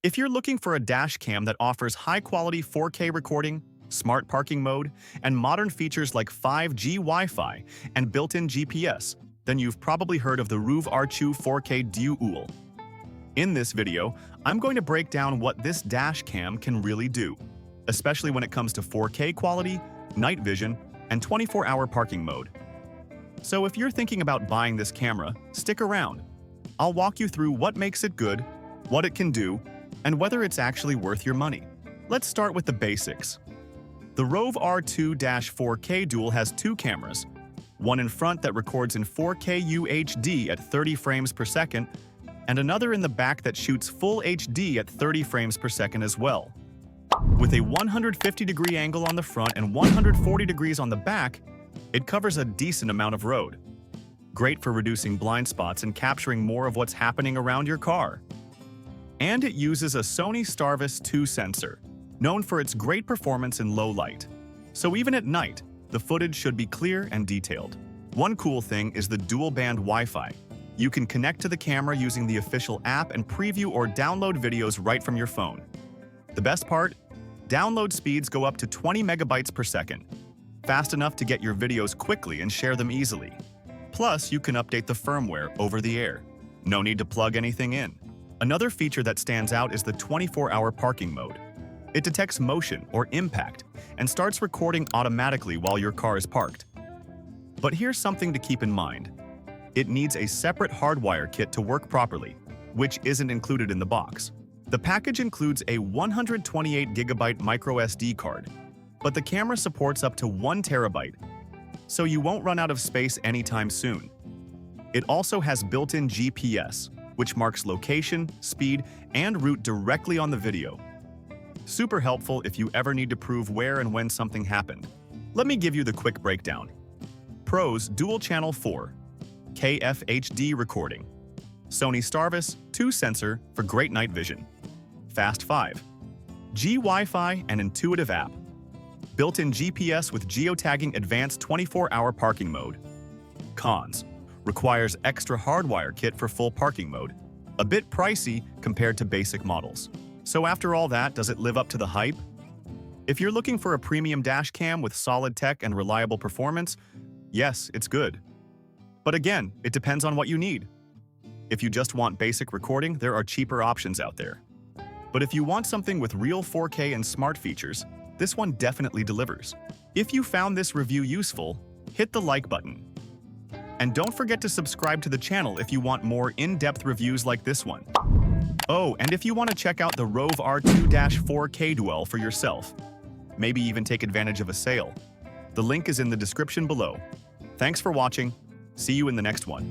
If you're looking for a dash cam that offers high-quality 4K recording, smart parking mode, and modern features like 5G Wi-Fi and built-in GPS, then you've probably heard of the ROVe R2-4K Dual. In this video, I'm going to break down what this dash cam can really do, especially when it comes to 4K quality, night vision, and 24-hour parking mode. So if you're thinking about buying this camera, stick around. I'll walk you through what makes it good, what it can do, and whether it's actually worth your money. Let's start with the basics. The ROVe R2-4K Dual has two cameras, one in front that records in 4K UHD at 30 frames per second, and another in the back that shoots full HD at 30 frames per second as well. With a 150-degree angle on the front and 140 degrees on the back, it covers a decent amount of road. Great for reducing blind spots and capturing more of what's happening around your car. And it uses a Sony Starvis 2 sensor, known for its great performance in low light. So even at night, the footage should be clear and detailed. One cool thing is the dual-band Wi-Fi. You can connect to the camera using the official app and preview or download videos right from your phone. The best part? Download speeds go up to 20 megabytes per second. Fast enough to get your videos quickly and share them easily. Plus, you can update the firmware over the air. No need to plug anything in. Another feature that stands out is the 24-hour parking mode. It detects motion or impact and starts recording automatically while your car is parked. But here's something to keep in mind. It needs a separate hardwire kit to work properly, which isn't included in the box. The package includes a 128GB microSD card, but the camera supports up to 1 terabyte, so you won't run out of space anytime soon. It also has built-in GPS, which marks location, speed, and route directly on the video. Super helpful if you ever need to prove where and when something happened. Let me give you the quick breakdown. Pros: Dual Channel 4K FHD Recording, Sony Starvis 2 sensor for great night vision, fast 5G Wi-Fi and intuitive app, built-in GPS with geotagging advanced 24-hour parking mode. Cons: requires extra hardwire kit for full parking mode, a bit pricey compared to basic models. So after all that, does it live up to the hype? If you're looking for a premium dash cam with solid tech and reliable performance, yes, it's good. But again, it depends on what you need. If you just want basic recording, there are cheaper options out there. But if you want something with real 4K and smart features, this one definitely delivers. If you found this review useful, hit the like button. And don't forget to subscribe to the channel if you want more in-depth reviews like this one. Oh, and if you want to check out the ROVe R2-4K Dual for yourself, maybe even take advantage of a sale, the link is in the description below. Thanks for watching. See you in the next one.